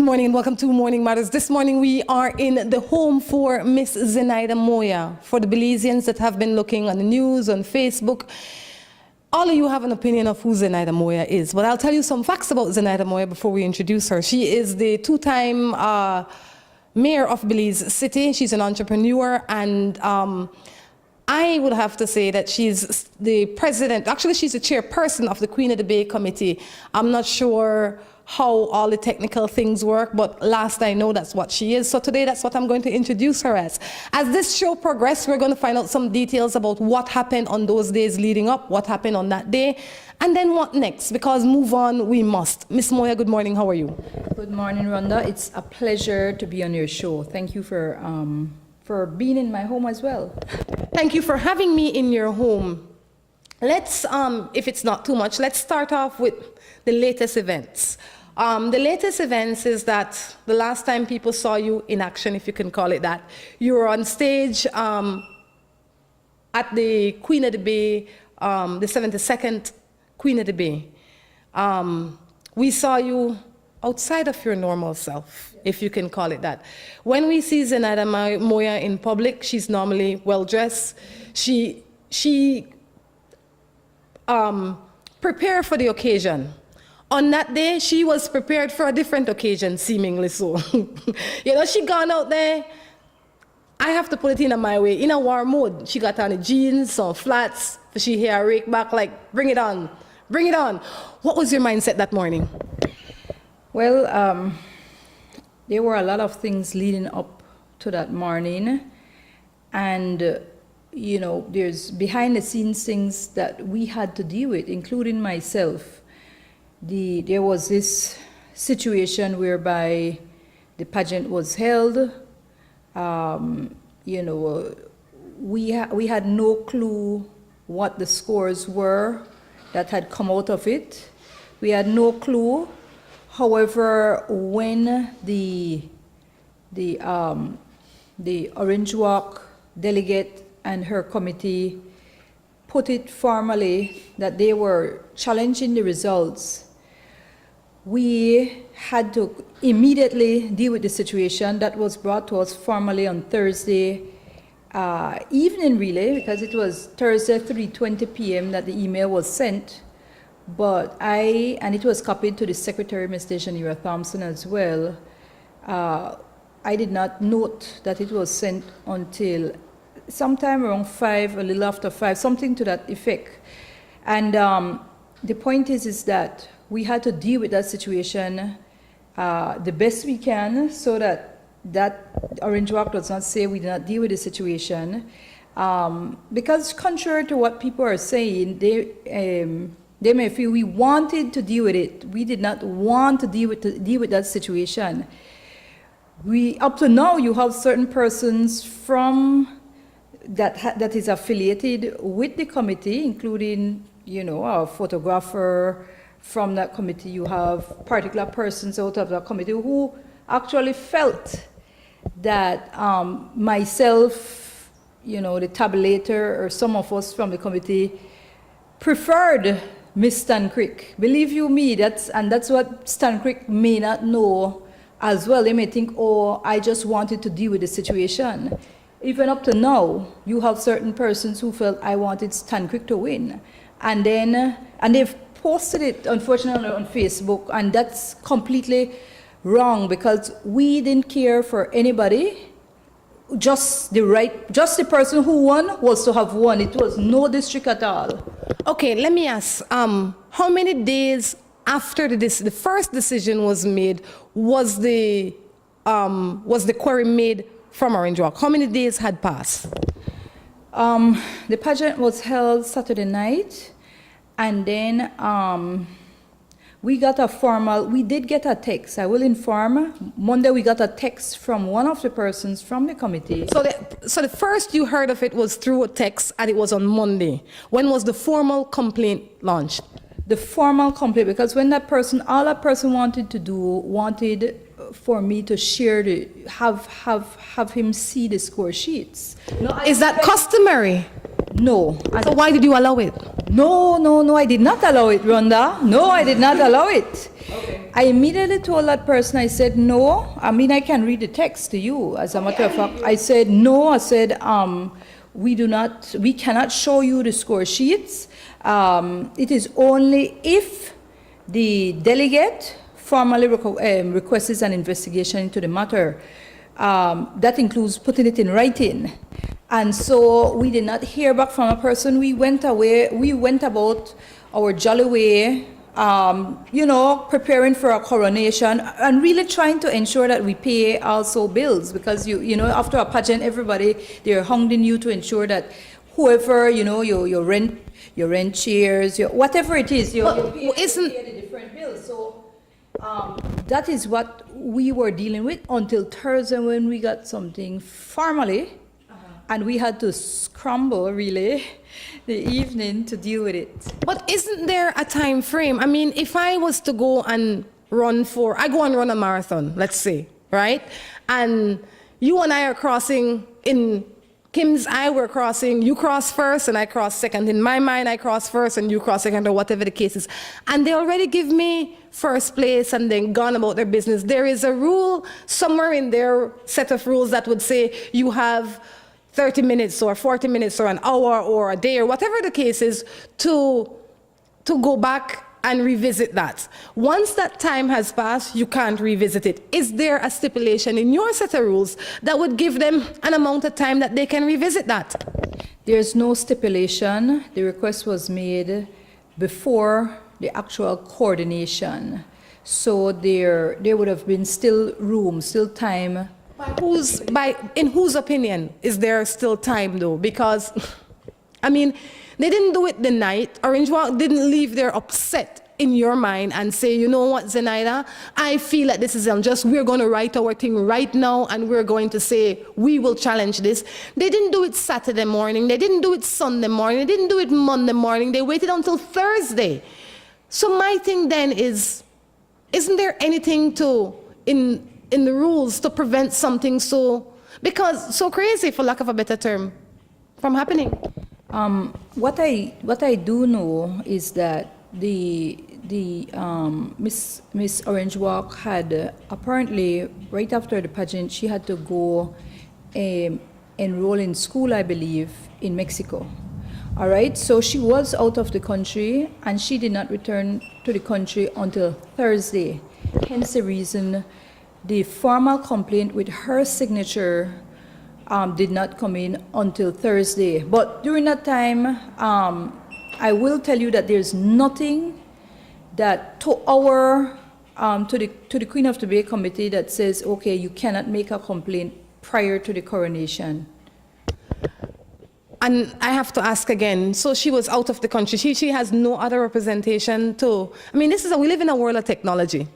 Good morning and welcome to Morning Matters. This morning we are in the home for Miss Zenaida Moya. For the Belizeans that have been looking on the news, on Facebook, all of you have an opinion of who Zenaida Moya is. But I'll tell you some facts about Zenaida Moya before we introduce her. She is the two-time mayor of Belize City. She's an entrepreneur, and I would have to say that she's the president, actually she's the chairperson of the Queen of the Bay Committee. I'm not sure how all the technical things work, but last I know that's what she is. So today that's what I'm going to introduce her as. As this show progresses, we're going to find out some details about what happened on those days leading up, what happened on that day, and then what next, because move on we must. Miss Moya, good morning, how are you? Good morning, Rhonda. It's a pleasure to be on your show. Thank you for being in my home as well. Thank you for having me in your home. Let's, if it's not too much, let's start off with the latest events. The latest events is that the last time people saw you in action, if you can call it that, you were on stage at the Queen of the Bay, the 72nd Queen of the Bay. We saw you outside of your normal self, if you can call it that. When we see Zenaida Moya in public, she's normally well-dressed. She prepared for the occasion. On that day, she was prepared for a different occasion, seemingly so. You know, she gone out there, I have to put it in my way, in a war mode. She got on the jeans, some flats, she hair rake back like, bring it on, bring it on. What was your mindset that morning? Well, there were a lot of things leading up to that morning, and you know, there's behind the scenes things that we had to deal with, including myself. There was this situation whereby the pageant was held. You know, we had no clue what the scores were that had come out of it. We had no clue. However, when the Orange Walk delegate and her committee put it formally that they were challenging the results, we had to immediately deal with the situation. That was brought to us formally on Thursday evening, really, because it was Thursday 3:20 p.m. that the email was sent. But and it was copied to the Secretary, Ms. Dejanira Thompson, as well. I did not note that it was sent until sometime around 5, a little after 5, something to that effect. And the point is that we had to deal with that situation the best we can, so that Orange Walk does not say we did not deal with the situation. Because contrary to what people are saying, they may feel we wanted to deal with it. We did not want to deal with that situation. Up to now, you have certain persons from that is affiliated with the committee, including, you know, a photographer from that committee. You have particular persons out of that committee who actually felt that myself, you know, the tabulator, or some of us from the committee preferred Miss Stan Crick. Believe you me, that's what Stan Crick may not know as well. They may think, oh, I just wanted to deal with the situation. Even up to now, you have certain persons who felt I wanted Stan Crick to win. And they've posted it, unfortunately, on Facebook, and that's completely wrong, because we didn't care for anybody. Just the person who won was to have won. It was no district at all. Okay, let me ask, how many days after the first decision was made was the query made from Orange Walk? How many days had passed? The pageant was held Saturday night, and then we did get a text. I will inform. Monday we got a text from one of the persons from the committee. So the first you heard of it was through a text, and it was on Monday. When was the formal complaint launched? The formal complaint, because when all that person wanted for me to share have him see the score sheets. No, is that customary? No. So why did you allow it? No, I did not allow it, Rhonda. No, I did not allow it. Okay. I immediately told that person, I said, no, I mean, I can read the text to you. As a matter of fact, I said, no, I said, we cannot show you the score sheets. It is only if the delegate formally requests an investigation into the matter. That includes putting it in writing. And so we did not hear back from a person. We went away, we went about our jolly way, you know, preparing for a coronation and really trying to ensure that we pay also bills, because you know, after a pageant, everybody, they're hounding you to ensure that whoever, you know, your rent chairs, whatever it is, you pay the different bills. So that is what we were dealing with until Thursday, when we got something formally, and we had to scramble really the evening to deal with it. But isn't there a time frame? I mean, if I was to go and run a marathon, let's say, right? And you and I are crossing in Kim's eye, we're crossing, you cross first and I cross second. In my mind, I cross first and you cross second, or whatever the case is. And they already give me first place and then gone about their business. There is a rule somewhere in their set of rules that would say you have 30 minutes or 40 minutes or an hour or a day or whatever the case is to go back and revisit that. Once that time has passed, you can't revisit it. Is there a stipulation in your set of rules that would give them an amount of time that they can revisit that? There's no stipulation. The request was made before the actual coordination. So there would have been still room, still time. In whose opinion is there still time though? Because, I mean, they didn't do it the night. Orange Walk didn't leave there upset in your mind and say, you know what, Zenaida, I feel that this is unjust. We're going to write our thing right now and we're going to say, we will challenge this. They didn't do it Saturday morning. They didn't do it Sunday morning. They didn't do it Monday morning. They waited until Thursday. So my thing then is, isn't there anything in the rules to prevent something so crazy, for lack of a better term, from happening? What I do know is that Miss Orange Walk had apparently, right after the pageant, she had to go enroll in school, I believe, in Mexico. All right, so she was out of the country and she did not return to the country until Thursday. Hence the reason the formal complaint with her signature did not come in until Thursday. But during that time, I will tell you that there's nothing that to the Queen of the Bay committee that says, okay, you cannot make a complaint prior to the coronation. And I have to ask again, so she was out of the country. She has no other representation to, I mean, we live in a world of technology.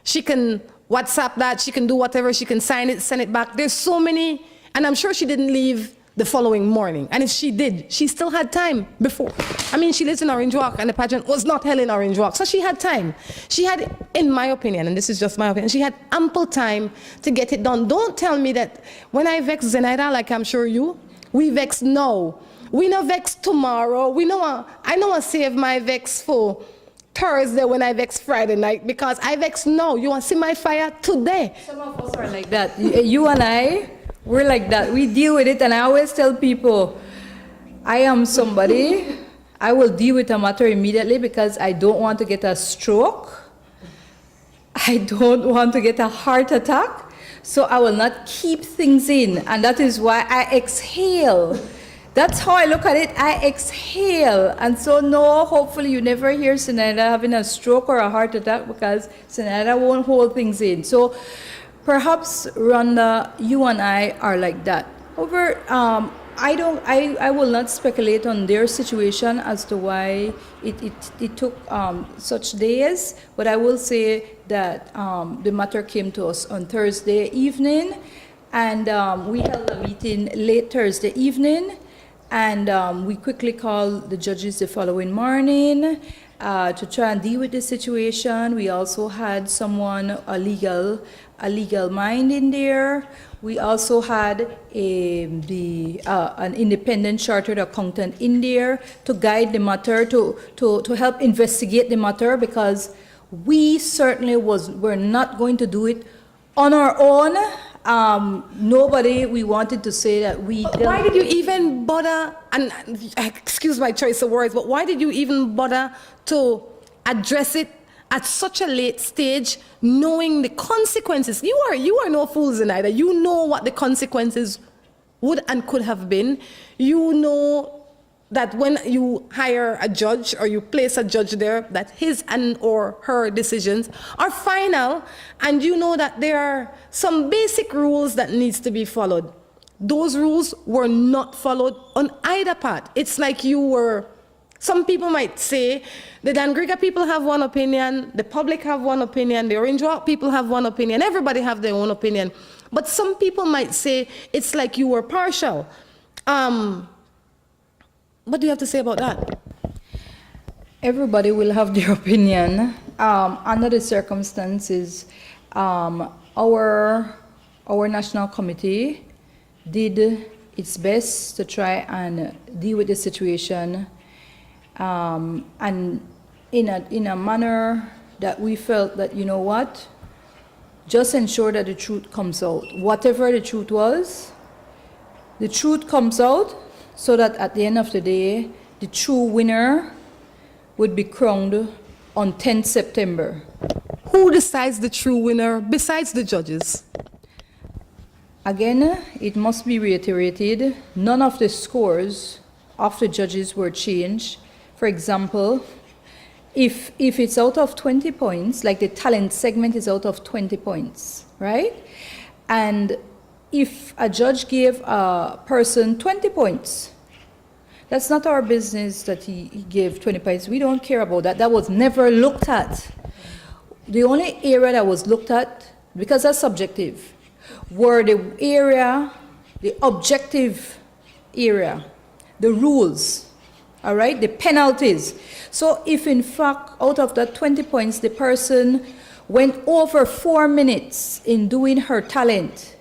She can WhatsApp that, she can do whatever, she can sign it, send it back. There's so many, and I'm sure she didn't leave the following morning. And if she did, she still had time before. I mean, she lives in Orange Walk and the pageant was not held in Orange Walk. So she had time. She had, in my opinion, and this is just my opinion, she had ample time to get it done. Don't tell me that when I vex Zenaida, like I'm sure you, we vex now. We no vex tomorrow. I know I save my vex for Thursday when I vex Friday night, because I vex now. You want to see my fire today. Some of us are like that. You and I, we're like that. We deal with it, and I always tell people, I am somebody, I will deal with a matter immediately because I don't want to get a stroke. I don't want to get a heart attack. So I will not keep things in, and that is why I exhale. That's how I look at it. I exhale. And so no, hopefully you never hear Zenaida having a stroke or a heart attack, because Zenaida won't hold things in. So perhaps, Rhonda, you and I are like that. However, I will not speculate on their situation as to why it took such days, but I will say that the matter came to us on Thursday evening, and we held a meeting late Thursday evening, and we quickly called the judges the following morning to try and deal with the situation. We also had someone, a legal mind in there. We also had an independent chartered accountant in there to guide the matter, to help investigate the matter, because We certainly were not going to do it on our own. Nobody, we wanted to say that we... But why did you even bother, and excuse my choice of words, but why did you even bother to address it at such a late stage, knowing the consequences? You are no fools, Zenaida. You know what the consequences would and could have been. You know that when you hire a judge or you place a judge there, that his and or her decisions are final, and you know that there are some basic rules that needs to be followed. Those rules were not followed on either part. It's like you were, some people might say, the Dangriga people have one opinion, the public have one opinion, the Orange Walk people have one opinion, everybody have their own opinion. But some people might say it's like you were partial. What do you have to say about that? Everybody will have their opinion. Under the circumstances, our national committee did its best to try and deal with the situation, and in a manner that we felt that, you know what, just ensure that the truth comes out. Whatever the truth was, the truth comes out, so that at the end of the day, the true winner would be crowned on 10th September. Who decides the true winner besides the judges? Again, it must be reiterated, none of the scores of the judges were changed. For example, if it's out of 20 points, like the talent segment is out of 20 points, right? And if a judge gave a person 20 points, that's not our business that he gave 20 points. We don't care about that. That was never looked at. The only area that was looked at, because that's subjective, were the area, the objective area, the rules, all right, the penalties. So if in fact out of that 20 points, the person went over 4 minutes in doing her talent,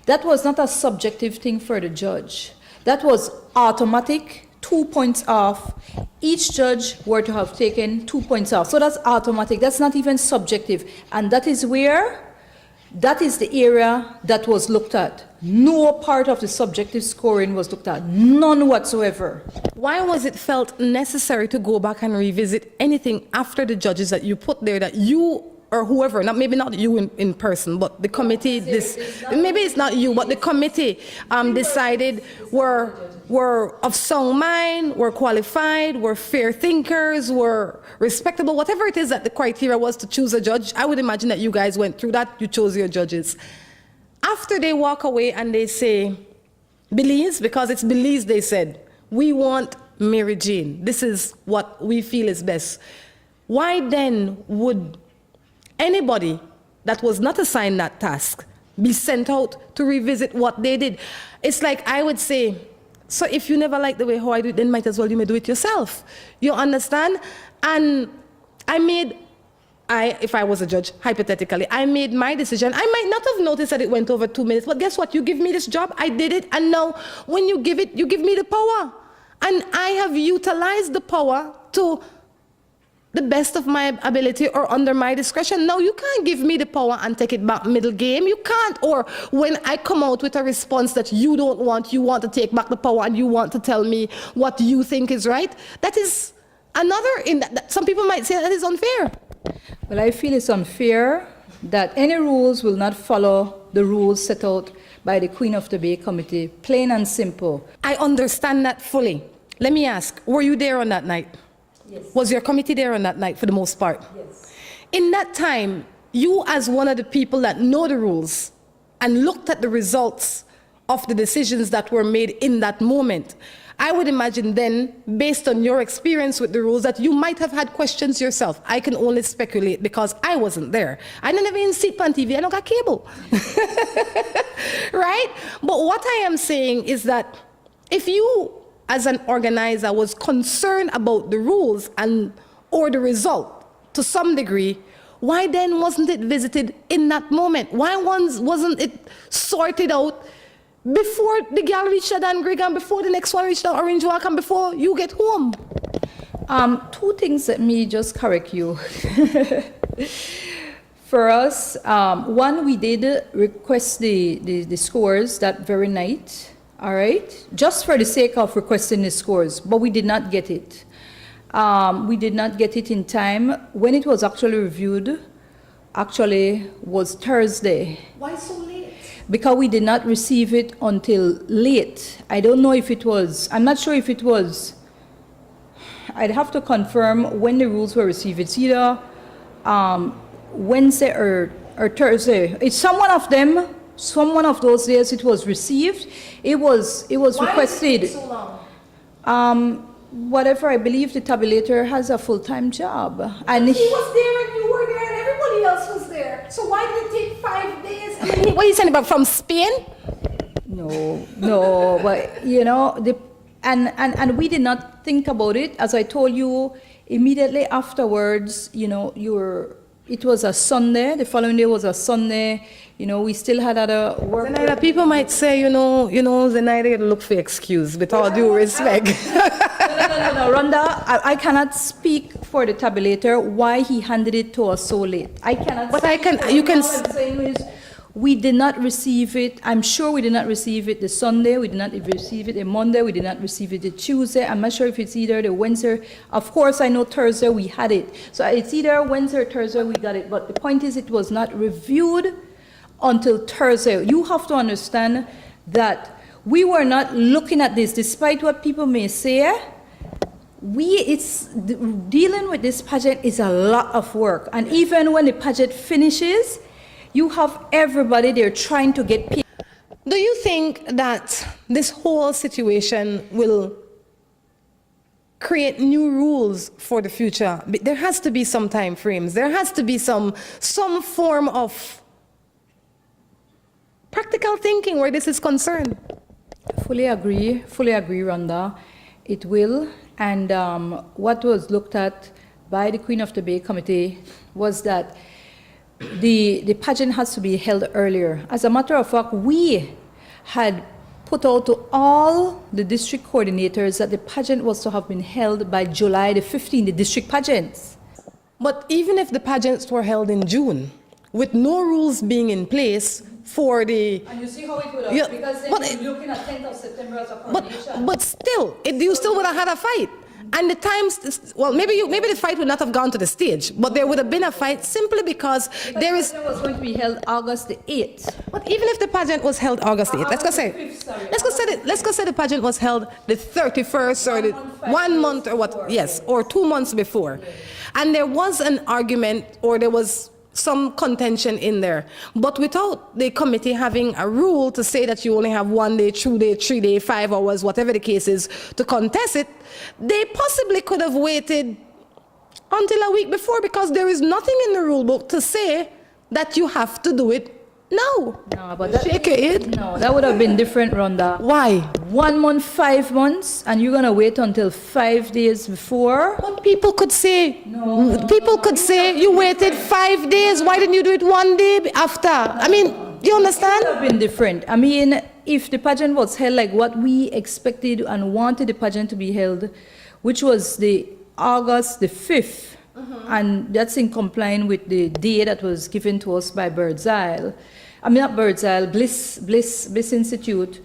that was not a subjective thing for the judge. That was automatic, 2 points off. Each judge were to have taken 2 points off. So that's automatic, that's not even subjective. And that is the area that was looked at. No part of the subjective scoring was looked at, none whatsoever. Why was it felt necessary to go back and revisit anything after the judges that you put there that you or whoever, maybe not you in person, but the committee, maybe it's not you, but the committee decided were of sound mind, were qualified, were fair thinkers, were respectable, whatever it is that the criteria was to choose a judge? I would imagine that you guys went through that, you chose your judges. After they walk away and they say, Belize, because it's Belize, they said, we want Mary Jane, this is what we feel is best. Why then would anybody that was not assigned that task be sent out to revisit what they did? It's like I would say, so if you never like the way how I do it, then might as well you may do it yourself. You understand? And if I was a judge, hypothetically, I made my decision. I might not have noticed that it went over 2 minutes, but guess what? You give me this job, I did it, and now when you give it, you give me the power. And I have utilized the power to the best of my ability or under my discretion. Now you can't give me the power and take it back middle game. You can't. Or when I come out with a response that you don't want, you want to take back the power and you want to tell me what you think is right. That is another, that some people might say that is unfair. Well, I feel it's unfair that any rules will not follow the rules set out by the Queen of the Bay Committee, plain and simple. I understand that fully. Let me ask, were you there on that night? Yes. Was your committee there on that night for the most part? Yes. In that time, you as one of the people that know the rules and looked at the results of the decisions that were made in that moment, I would imagine then, based on your experience with the rules, that you might have had questions yourself. I can only speculate because I wasn't there. I didn't even see it on TV, I don't got cable. Right? But what I am saying is that if you, as an organizer, was concerned about the rules or the result to some degree, why then wasn't it visited in that moment? Why wasn't it sorted out before the girl reached the Dangrig and before the next one reached the Orange Walk and before you get home? Two things that me just correct you. For us, one, we did request the scores that very night, all right? Just for the sake of requesting the scores, but we did not get it. We did not get it in time. When it was actually reviewed, actually was Thursday. Why so late? Because we did not receive it until late. I don't know if it was, I'm not sure if it was, I'd have to confirm when the rules were received. It's either Wednesday or Thursday. It's some one of them, some one of those days it was received. It was requested. Why did it take so long? Whatever, I believe the tabulator has a full-time job. And He was there and you were there and everybody else was there. So why did it take 5 days? What are you saying about from Spain? No, but you know, and we did not think about it. As I told you, immediately afterwards, you know, it was a Sunday, the following day was a Sunday, you know, we still had other work. Zenaida, people might say, Zenaida, you look for excuse, with all due respect. No, Rhonda, I cannot speak for the tabulator why he handed it to us so late. I cannot. But speak you for can. him. All I'm saying is, we did not receive it. I'm sure we did not receive it the Sunday. We did not receive it the Monday. We did not receive it the Tuesday. I'm not sure if it's either the Wednesday. Of course, I know Thursday we had it. So it's either Wednesday or Thursday we got it. But the point is, it was not reviewed until Thursday. You have to understand that we were not looking at this, despite what people may say. Dealing with this pageant is a lot of work. And even when the pageant finishes, you have everybody there trying to get paid. Do you think that this whole situation will create new rules for the future? There has to be some time frames. There has to be some form of practical thinking where this is concerned. Fully agree, Rhonda. It will. And what was looked at by the Queen of the Bay Committee was that the pageant has to be held earlier. As a matter of fact, we had put out to all the district coordinators that the pageant was to have been held by July the 15th, the district pageants. But even if the pageants were held in June, with no rules being in place for the... And you see how it would have, because then you're looking at 10th of September as a coronation. But still, you still would have had a fight. And the times, well, maybe the fight would not have gone to the stage, but there would have been a fight simply because there is... The pageant was going to be held August the 8th. But even if the pageant was held August 8th, let's go say the pageant was held the 31st or the 1 month or what, yes, or 2 months before. And there was an argument or there was some contention in there. But without the committee having a rule to say that you only have 1 day, 2 day, 3 day, 5 hours, whatever the case is, to contest it, they possibly could have waited until a week before, because there is nothing in the rule book to say that you have to do it now. No, but shake your head. No, that would have been different, Rhonda. Why? 1 month, 5 months, and you're gonna wait until 5 days before? But people could say, say you waited 5 days. Why didn't you do it 1 day after? I mean, you understand? It would have been different. I mean, if the pageant was held like what we expected and wanted the pageant to be held, which was the August the 5th, and that's in compliance with the day that was given to us by Bird's Isle. I mean, not Bird's Isle, Bliss Institute.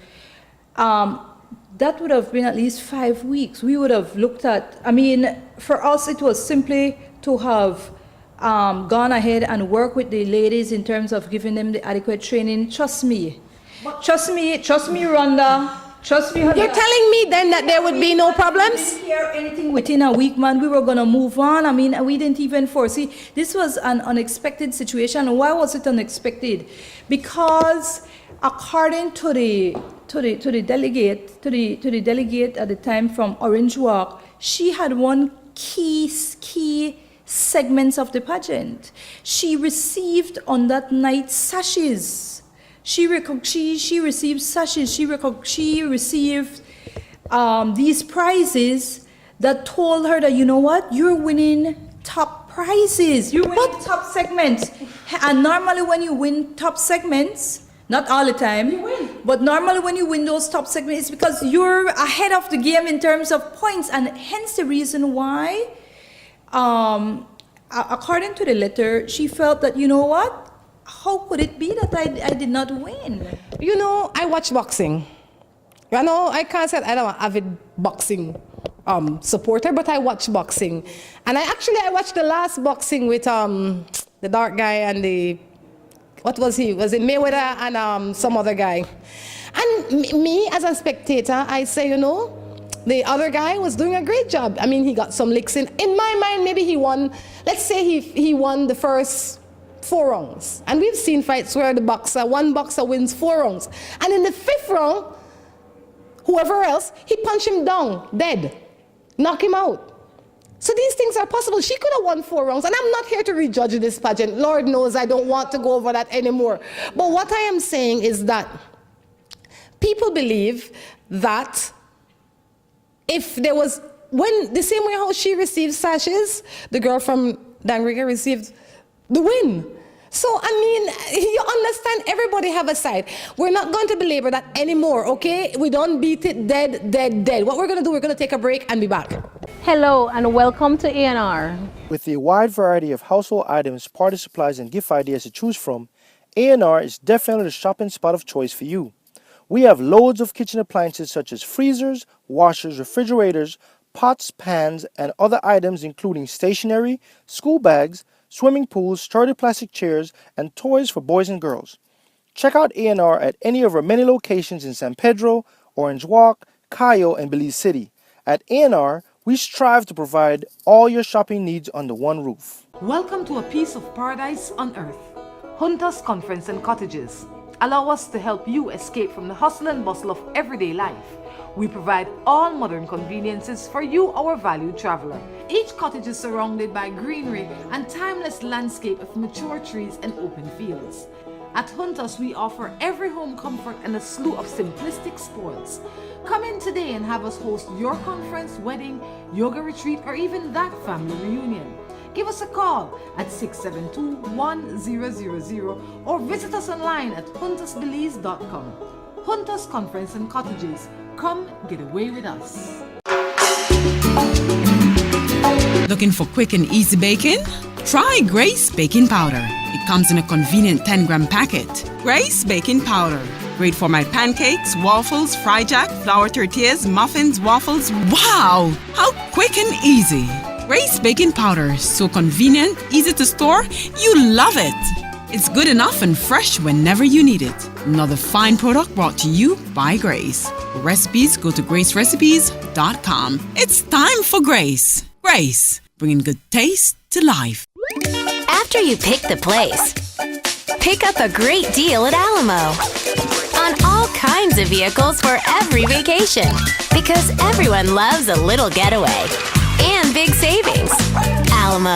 That would have been at least 5 weeks. We would have looked at, I mean, for us it was simply to have gone ahead and work with the ladies in terms of giving them the adequate training. Trust me, Rhonda. Trust me, You're telling me then that there would be no problems? We didn't hear anything within a week, man. We were going to move on. I mean, we didn't even foresee. This was an unexpected situation. Why was it unexpected? Because according to the delegate at the time from Orange Walk, she had one key segments of the pageant. She received on that night sashes. She received sashes. She received these prizes that told her that, you know what, you're winning top prizes. You're winning top segments. And normally when you win top segments, not all the time, you win. But normally when you win those top segments, it's because you're ahead of the game in terms of points. And hence the reason why according to the letter, she felt that, you know what? How could it be that I did not win? You know, I watch boxing. You know, I can't say I don't an avid boxing supporter, but I watch boxing. And I watched the last boxing with the dark guy and what was he? Was it Mayweather and some other guy? And me, as a spectator, I say, you know, the other guy was doing a great job. I mean, he got some licks in. In my mind, maybe he won, let's say he won the first 4 rounds. And we've seen fights where one boxer wins 4 rounds. And in the 5th round, whoever else, he punched him down, dead, knock him out. So these things are possible. She could have won 4 rounds. And I'm not here to rejudge this pageant. Lord knows I don't want to go over that anymore. But what I am saying is that people believe that if there was, when the same way how she received sashes, the girl from Dangriga received the win. So, I mean, you understand, everybody have a side. We're not going to belabor that anymore, okay? We don't beat it dead. What we're going to do, we're going to take a break and be back. Hello and welcome to A&R. With a wide variety of household items, party supplies, and gift ideas to choose from, A&R is definitely the shopping spot of choice for you. We have loads of kitchen appliances such as freezers, washers, refrigerators, pots, pans, and other items including stationery, school bags, swimming pools, sturdy plastic chairs, and toys for boys and girls. Check out A&R at any of our many locations in San Pedro, Orange Walk, Cayo, and Belize City. At A&R, we strive to provide all your shopping needs under one roof. Welcome to a piece of paradise on earth. Hunters Conference and Cottages. Allow us to help you escape from the hustle and bustle of everyday life. We provide all modern conveniences for you, our valued traveler. Each cottage is surrounded by greenery and timeless landscape of mature trees and open fields. At Hunters, we offer every home comfort and a slew of simplistic spoils. Come in today and have us host your conference, wedding, yoga retreat, or even that family reunion. Give us a call at 672-1000 or visit us online at huntersbelize.com. Hunters Conference and Cottages. Come get away with us. Looking for quick and easy baking? Try Grace Baking Powder. It comes in a convenient 10-gram packet. Grace Baking Powder. Great for my pancakes, waffles, fry jack, flour tortillas, muffins, waffles. Wow! How quick and easy. Grace Baking Powder. So convenient, easy to store. You love it. It's good enough and fresh whenever you need it. Another fine product brought to you by Grace. For recipes, go to gracerecipes.com. It's time for Grace. Grace, bringing good taste to life. After you pick the place, pick up a great deal at Alamo on all kinds of vehicles for every vacation, because everyone loves a little getaway and big savings. Alamo.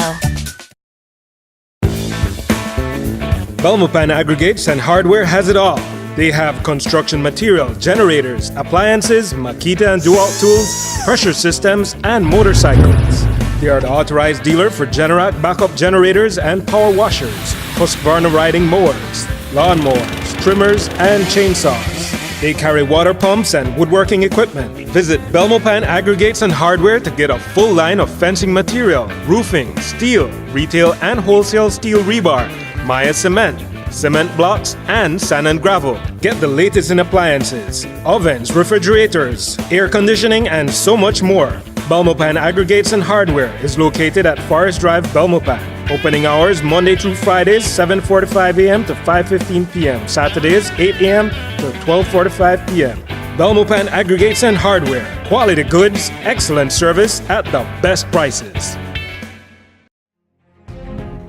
BELMOPAN Aggregates and Hardware has it all. They have construction material, generators, appliances, Makita and Dualt tools, pressure systems, and motorcycles. They are the authorized dealer for Generac backup generators and power washers, Husqvarna riding mowers, lawnmowers, trimmers, and chainsaws. They carry water pumps and woodworking equipment. Visit BELMOPAN Aggregates and Hardware to get a full line of fencing material, roofing, steel, retail and wholesale steel rebar, Maya cement, cement blocks, and sand and gravel. Get the latest in appliances, ovens, refrigerators, air conditioning, and so much more. BELMOPAN Aggregates and Hardware is located at Forest Drive, Belmopan. Opening hours Monday through Fridays, 7:45 a.m. to 5:15 p.m. Saturdays, 8 a.m. to 12:45 p.m. BELMOPAN Aggregates and Hardware. Quality goods, excellent service at the best prices.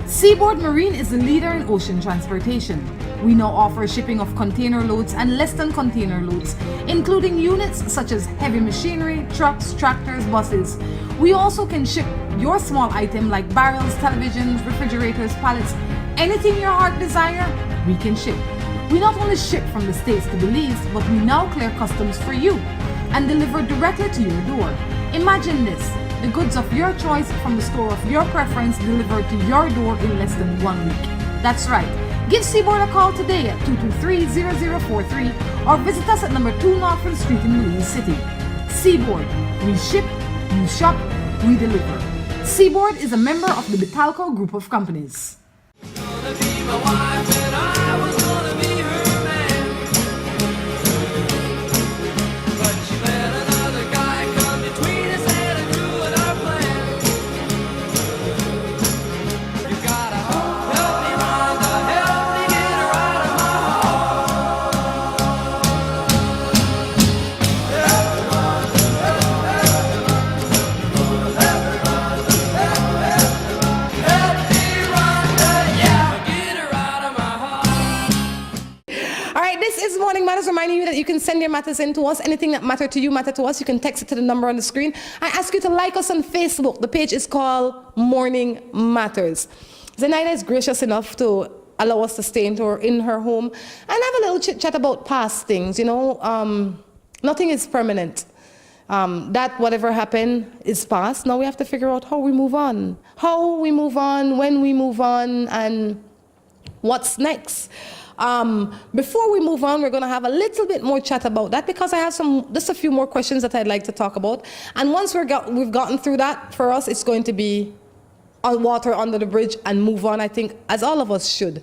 SEABOARD Marine is the leader in ocean transportation. We now offer shipping of container loads and less than container loads, including units such as heavy machinery, trucks, tractors, buses. We also can ship your small item like barrels, televisions, refrigerators, pallets, anything your heart desire, we can ship. We not only ship from the States to Belize, but we now clear customs for you and deliver directly to your door. Imagine this. The goods of your choice from the store of your preference delivered to your door in less than 1 week. That's right. Give SEABOARD a call today at 223-0043 or visit us at number 2 Northfield Street in Belize City. SEABOARD. We ship, you shop, we deliver. SEABOARD is a member of the BTALCO group of companies. Morning Matters, reminding you that you can send your matters in to us. Anything that matter to you, matter to us. You can text it to the number on the screen. I ask you to like us on Facebook. The page is called Morning Matters. Zenaida is gracious enough to allow us to stay in her home and have a little chit chat about past things. You know, nothing is permanent. That whatever happened is past. Now we have to figure out how we move on. How we move on, when we move on, and what's next. Before we move on, we're going to have a little bit more chat about that because I have just a few more questions that I'd like to talk about. And once we've gotten through that, for us, it's going to be water under the bridge and move on, I think, as all of us should.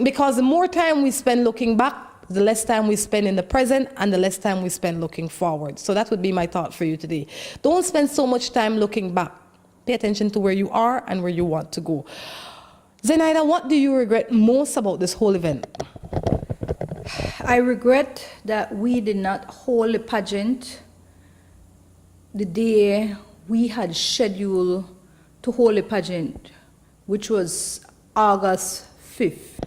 Because the more time we spend looking back, the less time we spend in the present and the less time we spend looking forward. So that would be my thought for you today. Don't spend so much time looking back. Pay attention to where you are and where you want to go. Zenaida, what do you regret most about this whole event? I regret that we did not hold a pageant the day we had scheduled to hold a pageant, which was August 5th.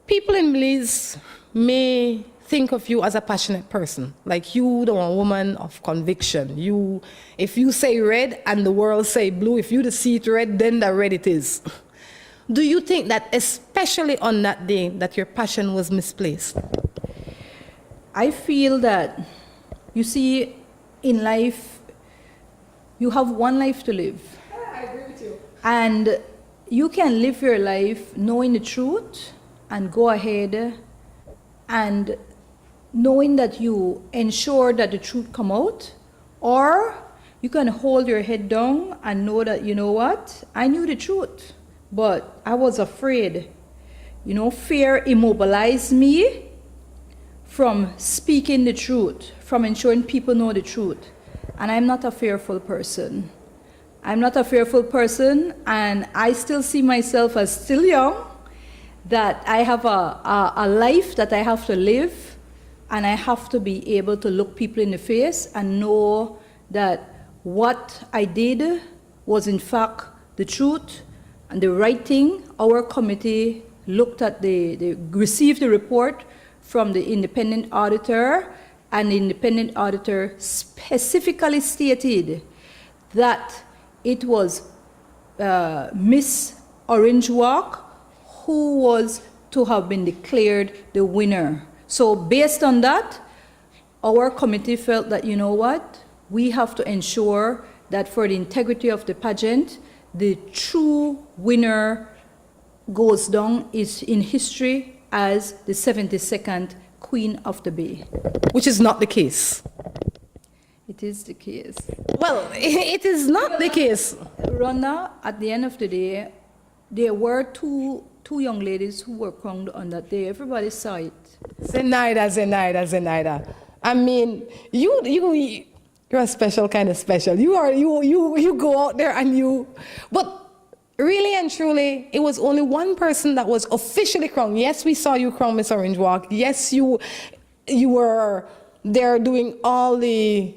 People in Belize may think of you as a passionate person, like you, the woman of conviction. If you say red and the world say blue, if you see it red, then the red it is. Do you think that, especially on that day, that your passion was misplaced? I feel that, you see, in life, you have one life to live. I agree with you. And you can live your life knowing the truth and go ahead and knowing that you ensure that the truth come out, or you can hold your head down and know that, you know what, I knew the truth. But I was afraid. You know, fear immobilized me from speaking the truth, from ensuring people know the truth. And I'm not a fearful person. I'm not a fearful person, and I still see myself as still young, that I have a life that I have to live, and I have to be able to look people in the face and know that what I did was in fact the truth, and the right thing. Our committee looked at received the report from the independent auditor, and the independent auditor specifically stated that it was Miss Orange Walk who was to have been declared the winner. So based on that, our committee felt that, you know what, we have to ensure that for the integrity of the pageant, the true winner goes down in history as the 72nd Queen of the Bay. Which is not the case. It is the case. Well, it is not the case. Rhonda, at the end of the day, there were two young ladies who were crowned on that day. Everybody saw it. Zenaida. I mean, you're a special kind of special. You go out there and but really and truly, it was only one person that was officially crowned. Yes, we saw you crown Miss Orange Walk. Yes, you were there doing all the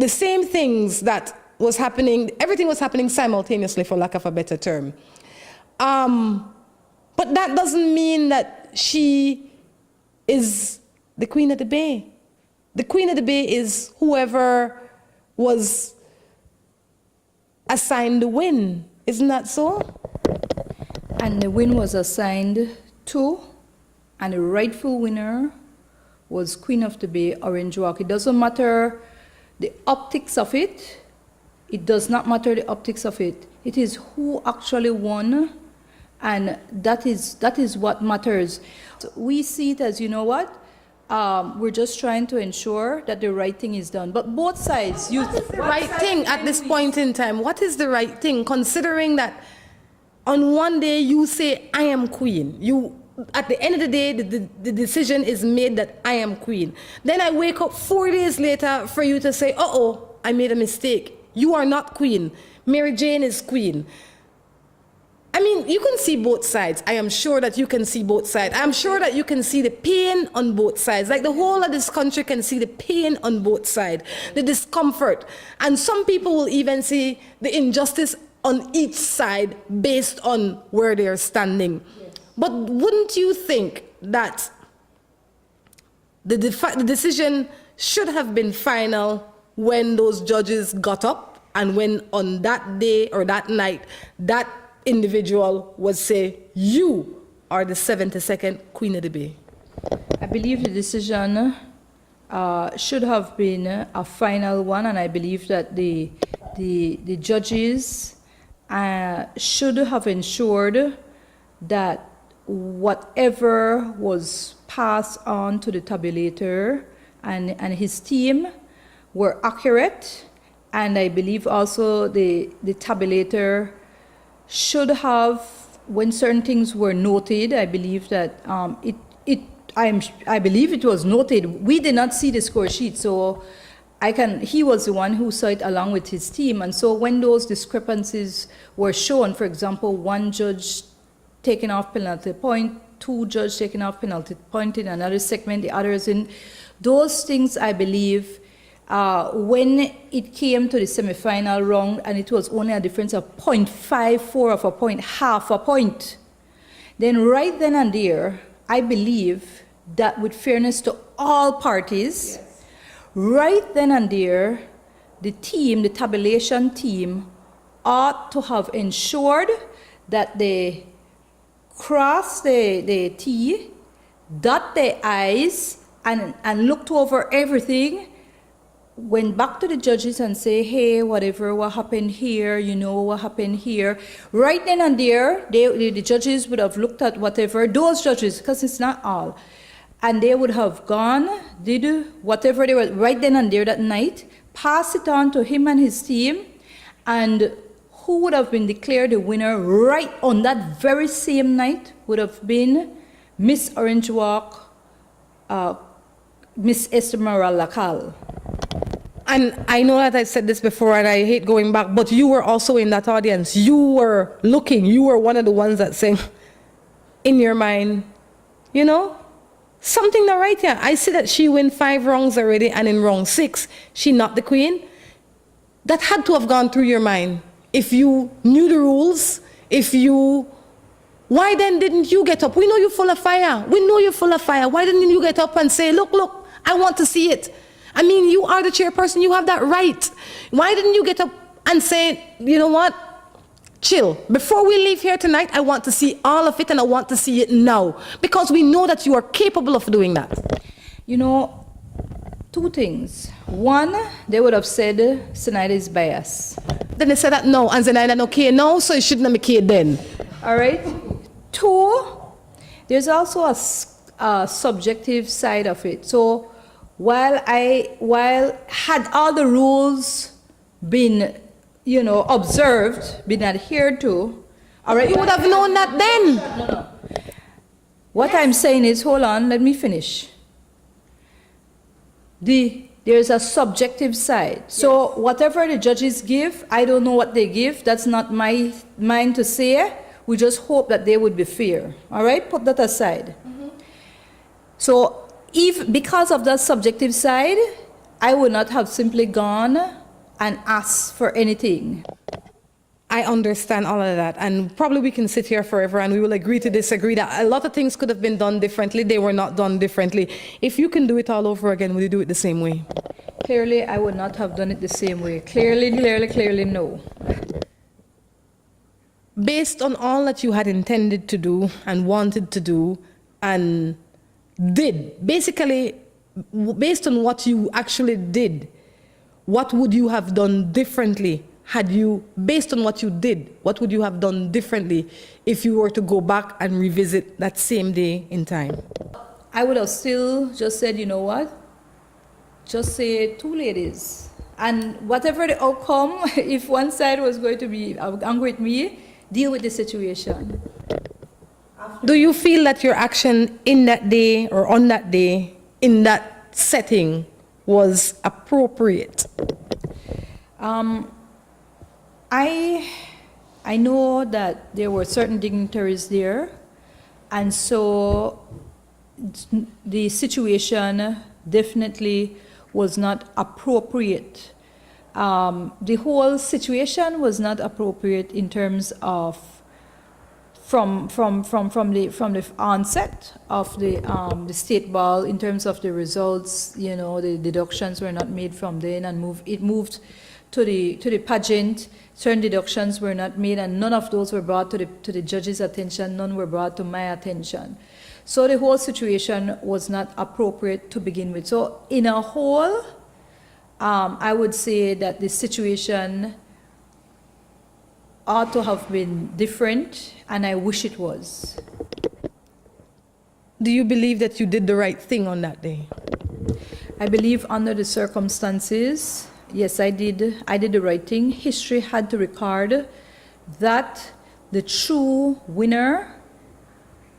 same things that was happening. Everything was happening simultaneously, for lack of a better term. But that doesn't mean that she is the Queen of the Bay. The Queen of the Bay is whoever was assigned the win. Isn't that so? And the win was assigned to, and the rightful winner was Queen of the Bay, Orange Walk. It doesn't matter the optics of it. It does not matter the optics of it. It is who actually won, and that is what matters. So we see it as, you know what? We're just trying to ensure that the right thing is done. But both sides, The right thing at this point in time. What is the right thing, considering that on one day you say, I am queen. At the end of the day, the decision is made that I am queen. Then I wake up 4 days later for you to say, uh-oh, I made a mistake. You are not queen. Mary Jane is queen. I mean, you can see both sides. I am sure that you can see both sides. I'm sure that you can see the pain on both sides. Like the whole of this country can see the pain on both sides, the discomfort. And some people will even see the injustice on each side based on where they're standing. Yes. But wouldn't you think that the decision should have been final when those judges got up and when on that day or that night, that individual would say, you are the 72nd Queen of the Bay? I believe the decision should have been a final one, and I believe that the judges should have ensured that whatever was passed on to the tabulator and his team were accurate, and I believe also the tabulator should have, when certain things were noted, I believe that I believe it was noted. We did not see the score sheet, so he was the one who saw it along with his team. And so when those discrepancies were shown, for example, one judge taking off penalty point, two judges taking off penalty point in another segment, the others in, those things I believe, when it came to the semi-final round and it was only a difference of 0.54 of a point, half a point, then right then and there, I believe that with fairness to all parties, yes, right then and there, the team, the tabulation team, ought to have ensured that they cross the T, dot the I's, and looked over everything, went back to the judges and say, hey, whatever, what happened here, you know, what happened here. Right then and there, the judges would have looked at whatever, those judges, because it's not all, and they would have gone, did whatever they were, right then and there that night, pass it on to him and his team, and who would have been declared the winner right on that very same night would have been Miss Orange Walk, Miss Esmeralda Lacal. And I know that I said this before and I hate going back, but you were also in that audience. You were looking, you were one of the ones that saying, in your mind, you know, something not right here. I see that she win 5 rounds already, and in round 6, she not the queen. That had to have gone through your mind. If you knew the rules, why then didn't you get up? We know you're full of fire. We know you're full of fire. Why didn't you get up and say, look, I want to see it? I mean, you are the chairperson, you have that right. Why didn't you get up and say, you know what, chill. Before we leave here tonight, I want to see all of it and I want to see it now. Because we know that you are capable of doing that. You know, 2 things. One, they would have said Zenaida is biased. Then they said that no, and Zenaida no care now, so it shouldn't be care then. All right. 2, there's also a subjective side of it. So while had all the rules been, you know, observed, been adhered to, all right, you would have known that then. No. What I'm saying is, hold on, let me finish. There's a subjective side. So whatever the judges give, I don't know what they give. That's not mine to say. We just hope that they would be fair. All right? Put that aside. Mm-hmm. So because of that subjective side, I would not have simply gone and asked for anything. I understand all of that, and probably we can sit here forever and we will agree to disagree that a lot of things could have been done differently. They were not done differently. If you can do it all over again, will you do it the same way? Clearly, I would not have done it the same way. Clearly, no. Based on all that you had intended to do and wanted to do and did, basically, based on what you actually did, what would you have done differently? Had you, based on what you did, what would you have done differently if you were to go back and revisit that same day in time? I would have still just said, you know what? Just say 2 ladies. And whatever the outcome, if one side was going to be angry with me, deal with the situation. Do you feel that your action in that day or on that day, in that setting, was appropriate? I know that there were certain dignitaries there, and so the situation definitely was not appropriate. The whole situation was not appropriate in terms of from the onset of the state ball, in terms of the results. You know, the deductions were not made from then, and it moved to the pageant. Certain deductions were not made, and none of those were brought to the judge's attention. None were brought to my attention. So the whole situation was not appropriate to begin with. So in a whole, I would say that the situation ought to have been different, and I wish it was. Do you believe that you did the right thing on that day? I believe under the circumstances, yes, I did. I did the right thing. History had to record that the true winner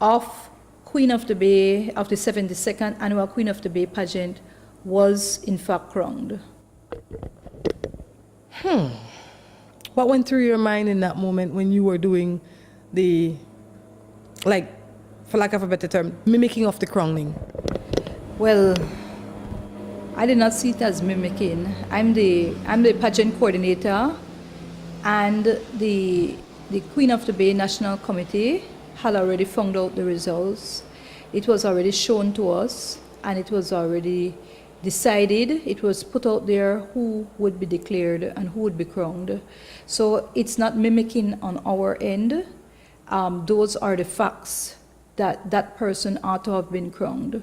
of Queen of the Bay, of the 72nd Annual Queen of the Bay pageant, was in fact crowned. What went through your mind in that moment when you were doing the, like, for lack of a better term, mimicking of the crowning? Well, I did not see it as mimicking. I'm the pageant coordinator, and the Queen of the Bay National Committee had already found out the results. It was already shown to us, and it was already decided. It was put out there who would be declared and who would be crowned. So it's not mimicking on our end. Those are the facts that that person ought to have been crowned.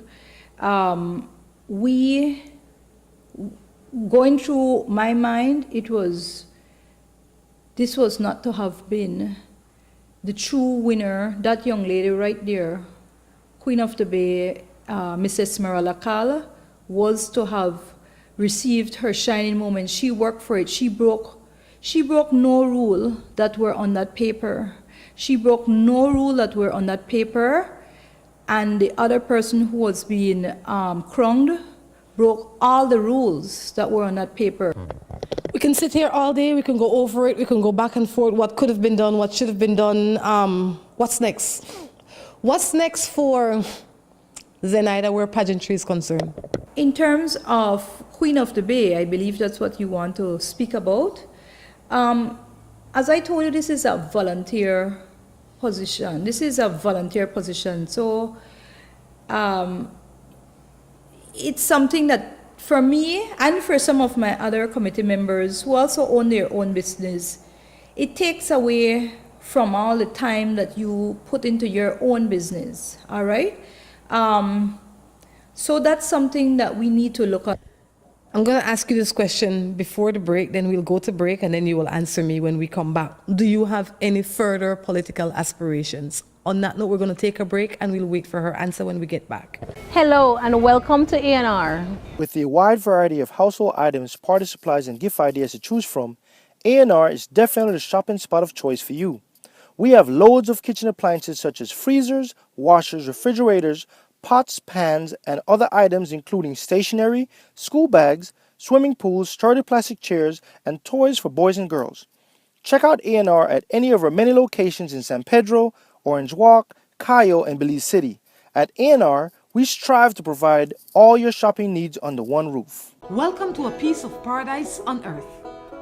Going through my mind, this was not to have been the true winner, that young lady right there, Queen of the Bay, Mrs. Esmeralda Kal, was to have received her shining moment. She worked for it. She broke no rule that were on that paper. She broke no rule that were on that paper, and the other person who was being crowned broke all the rules that were on that paper. We can sit here all day, we can go over it, we can go back and forth, what could have been done, what should have been done. What's next? What's next for Zenaida where pageantry is concerned? In terms of Queen of the Bay, I believe that's what you want to speak about. As I told you, this is a volunteer position. So it's something that, for me and for some of my other committee members who also own their own business, it takes away from all the time that you put into your own business, all right? So that's something that we need to look at. I'm going to ask you this question before the break, then we'll go to break, and then you will answer me when we come back. Do you have any further political aspirations? On that note, we're going to take a break, and we'll wait for her answer when we get back. Hello and welcome to A&R. With a wide variety of household items, party supplies, and gift ideas to choose from, A&R is definitely the shopping spot of choice for you. We have loads of kitchen appliances such as freezers, washers, refrigerators, pots, pans, and other items including stationery, school bags, swimming pools, sturdy plastic chairs, and toys for boys and girls. Check out A&R at any of our many locations in San Pedro, Orange Walk, Cayo, and Belize City. At A&R, we strive to provide all your shopping needs under one roof. Welcome to a piece of paradise on earth.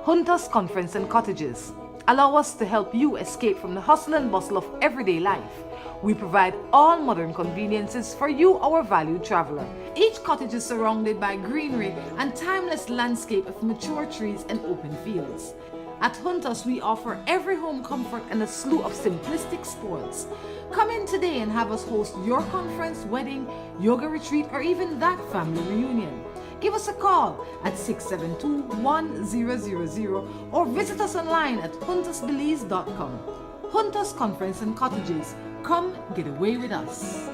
Hunters Conference and Cottages. Allow us to help you escape from the hustle and bustle of everyday life. We provide all modern conveniences for you, our valued traveler. Each cottage is surrounded by greenery and timeless landscape of mature trees and open fields. At Hunters, we offer every home comfort and a slew of simplistic spoils. Come in today and have us host your conference, wedding, yoga retreat, or even that family reunion. Give us a call at 672-1000 or visit us online at huntersbelize.com. Hunters Conference and Cottages. Come get away with us.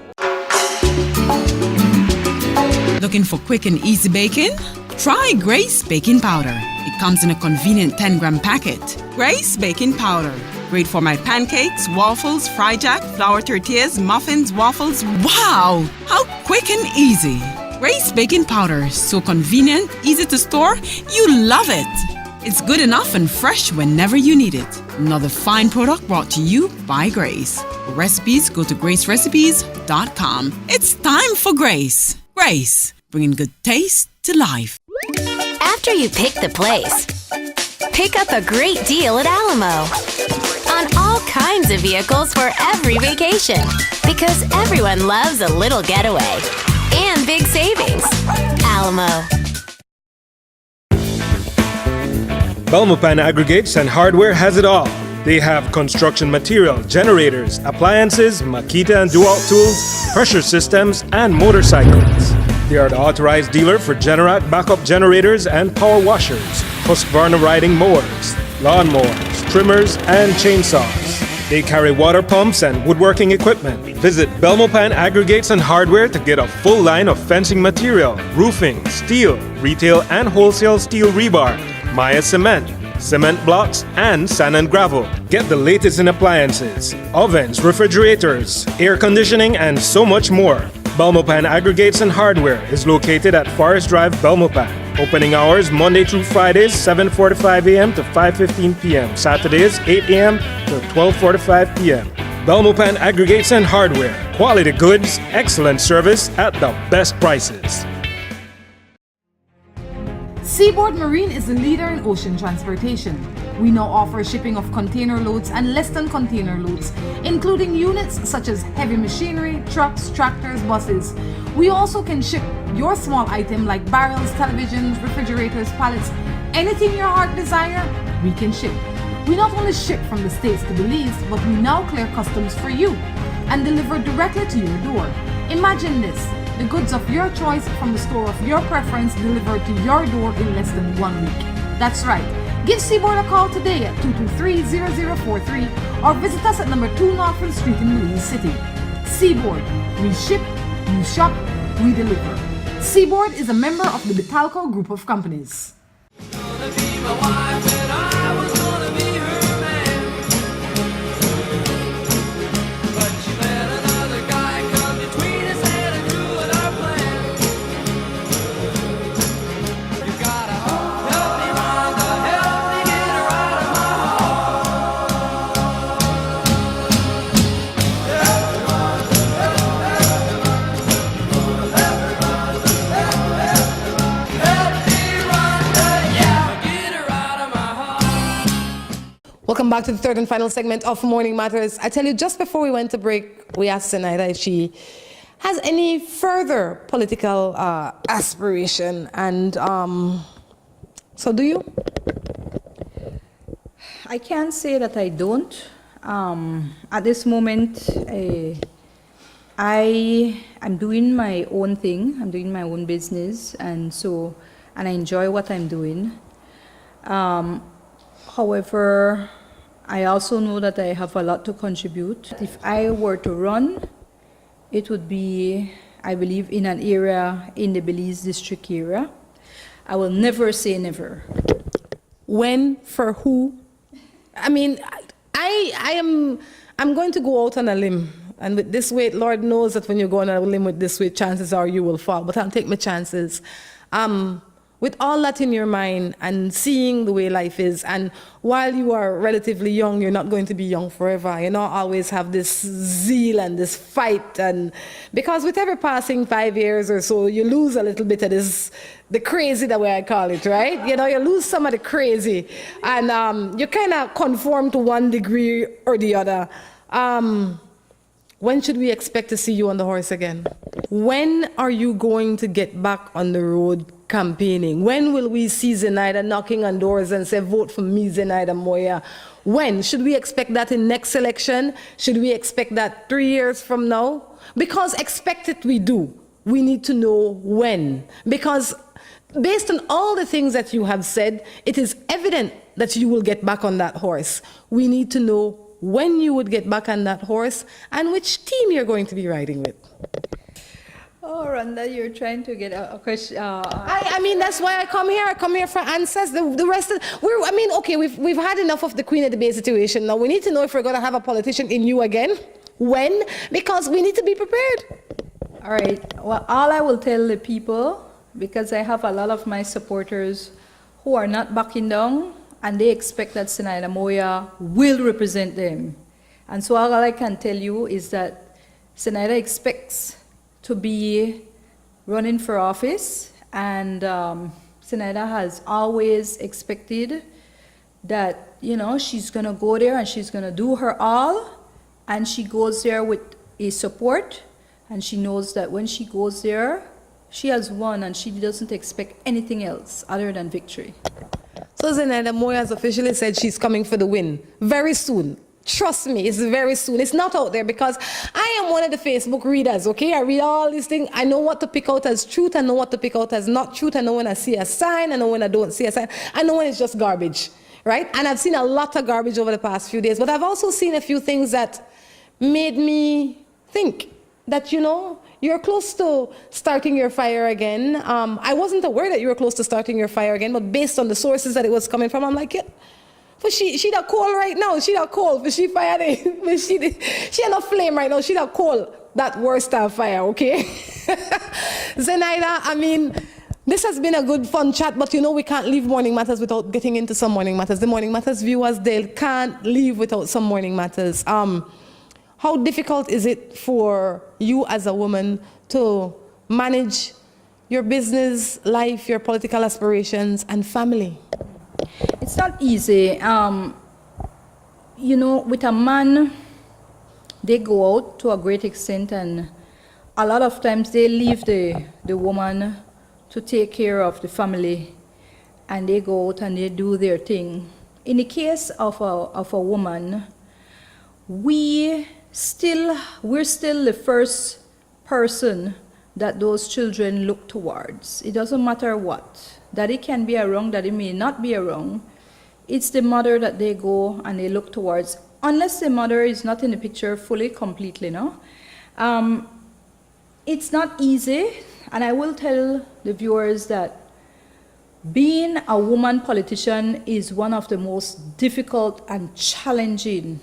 Looking for quick and easy baking? Try Grace Baking Powder. It comes in a convenient 10-gram packet. Grace Baking Powder. Great for my pancakes, waffles, fry jack, flour tortillas, muffins, waffles. Wow! How quick and easy. Grace Baking Powder. So convenient, easy to store. You love it. It's good enough and fresh whenever you need it. Another fine product brought to you by Grace. For recipes, go to gracerecipes.com. It's time for Grace. Grace, bringing good taste to life. After you pick the place, pick up a great deal at Alamo on all kinds of vehicles for every vacation, because everyone loves a little getaway and big savings. Alamo. BELMOPAN Aggregates and Hardware has it all. They have construction material, generators, appliances, Makita and DeWalt tools, pressure systems, and motorcycles. They are the authorized dealer for Generac backup generators and power washers, Husqvarna riding mowers, lawnmowers, trimmers, and chainsaws. They carry water pumps and woodworking equipment. Visit BELMOPAN Aggregates and Hardware to get a full line of fencing material, roofing, steel, retail and wholesale steel rebar, Moya cement, cement blocks, and sand and gravel. Get the latest in appliances, ovens, refrigerators, air conditioning, and so much more. BELMOPAN Aggregates and Hardware is located at Forest Drive, Belmopan. Opening hours Monday through Fridays, 7:45 a.m. to 5:15 p.m. Saturdays, 8 a.m. to 12:45 p.m. BELMOPAN Aggregates and Hardware. Quality goods, excellent service at the best prices. SEABOARD Marine is the leader in ocean transportation. We now offer shipping of container loads and less than container loads, including units such as heavy machinery, trucks, tractors, buses. We also can ship your small item like barrels, televisions, refrigerators, pallets, anything your heart desire, we can ship. We not only ship from the States to Belize, but we now clear customs for you and deliver directly to your door. Imagine this. The goods of your choice from the store of your preference delivered to your door in less than 1 week. That's right. Give SEABOARD a call today at 223-0043 or visit us at number 2 Norfolk Street in Belize City. SEABOARD. We ship, you shop, we deliver. SEABOARD is a member of the BTALCO group of companies. Welcome back to the third and final segment of Morning Matters. I tell you, just before we went to break, we asked Zenaida if she has any further political aspiration, and so do you? I can't say that I don't. At this moment, I'm doing my own thing. I'm doing my own business, and I enjoy what I'm doing. However, I also know that I have a lot to contribute. If I were to run, it would be, I believe, in an area in the Belize district area. I will never say never. When, for who? I mean, I'm going to go out on a limb. And with this weight, Lord knows that when you go on a limb with this weight, chances are you will fall. But I'll take my chances. With all that in your mind and seeing the way life is, and while you are relatively young, you're not going to be young forever. You know, always have this zeal and this fight, and because with every passing 5 years or so, you lose a little bit of this, the crazy, the way I call it, right? You know, you lose some of the crazy, and you kind of conform to one degree or the other. When should we expect to see you on the horse again? When are you going to get back on the road campaigning? When will we see Zenaida knocking on doors and say, vote for me, Zenaida Moya? When? Should we expect that in next election? Should we expect that 3 years from now? Because expect it we do. We need to know when. Because based on all the things that you have said, it is evident that you will get back on that horse. We need to know when you would get back on that horse and which team you're going to be riding with. Oh, Rhonda, you're trying to get a question. I mean, that's why I come here. I come here for answers. The rest of, okay, we've had enough of the Queen of the Bay situation. Now we need to know if we're going to have a politician in you again. When? Because we need to be prepared. All right. Well, all I will tell the people, because I have a lot of my supporters who are not backing down, and they expect that Zenaida Moya will represent them. And so all I can tell you is that Zenaida expects to be running for office, and Zenaida has always expected that, you know, she's going to go there and she's going to do her all, and she goes there with a support, and she knows that when she goes there, she has won, and she doesn't expect anything else other than victory. So Zenaida Moya has officially said she's coming for the win very soon. Trust me, it's very soon. It's not out there because I am one of the Facebook readers, okay? I read all these things. I know what to pick out as truth. I know what to pick out as not truth. I know when I see a sign. I know when I don't see a sign. I know when it's just garbage, right? And I've seen a lot of garbage over the past few days. But I've also seen a few things that made me think that, you know, you're close to starting your fire again. I wasn't aware that you were close to starting your fire again, but based on the sources that it was coming from, I'm like, yeah. But she that coal right now. She that coal. But she fired it. But she had no flame right now. She that coal. That worst of fire, okay? Zenaida, I mean, this has been a good, fun chat, but you know we can't leave Morning Matters without getting into some Morning Matters. The Morning Matters viewers, they can't leave without some Morning Matters. How difficult is it for you as a woman to manage your business life, your political aspirations, and family? It's not easy. You know, with a man, they go out to a great extent, and a lot of times they leave the woman to take care of the family, and they go out and they do their thing. In the case of a woman, we're still the first person that those children look towards. It doesn't matter what. Daddy can be around, daddy may not be around. It's the mother that they go and they look towards, unless the mother is not in the picture fully, completely, no? It's not easy, and I will tell the viewers that being a woman politician is one of the most difficult and challenging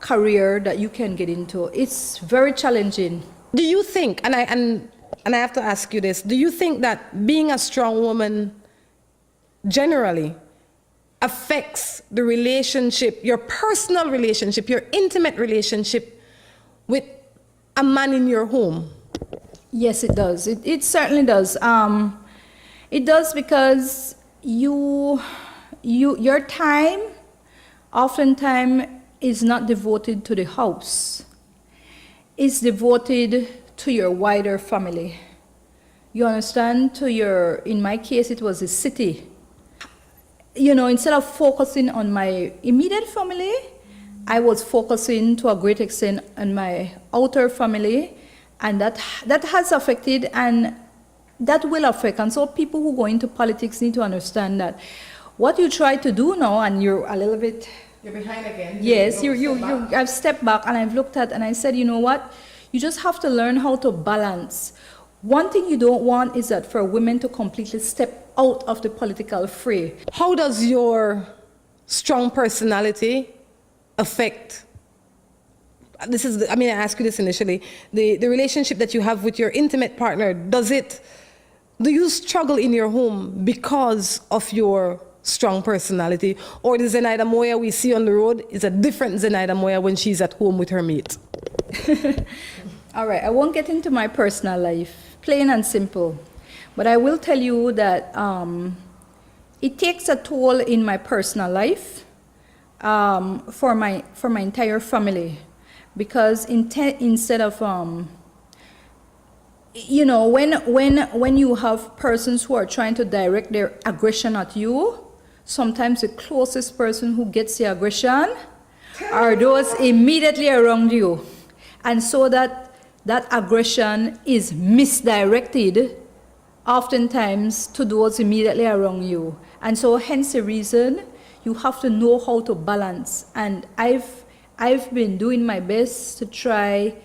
career that you can get into. It's very challenging. Do you think, and I have to ask you this, do you think that being a strong woman generally affects the relationship, your personal relationship, your intimate relationship with a man in your home? Yes, it does. It certainly does. It does because your time oftentimes is not devoted to the house. It's devoted to your wider family. You understand? In my case, it was a city. You know, instead of focusing on my immediate family, I was focusing to a great extent on my outer family, and that has affected, and that will affect. And so people who go into politics need to understand that what you try to do now, and you're a little bit... You're behind again. Yes, I've stepped back and I've looked at and I said, you know what? You just have to learn how to balance. One thing you don't want is that for women to completely step out of the political fray. How does your strong personality affect, I asked you this initially, the relationship that you have with your intimate partner, do you struggle in your home because of your strong personality? Or the Zenaida Moya we see on the road is a different Zenaida Moya when she's at home with her mate? All right, I won't get into my personal life, plain and simple. But I will tell you that it takes a toll in my personal life for my entire family. Because instead of, you know, when you have persons who are trying to direct their aggression at you, sometimes the closest person who gets the aggression are those immediately around you. And so that aggression is misdirected oftentimes to those immediately around you. And so hence the reason you have to know how to balance. And I've been doing my best to try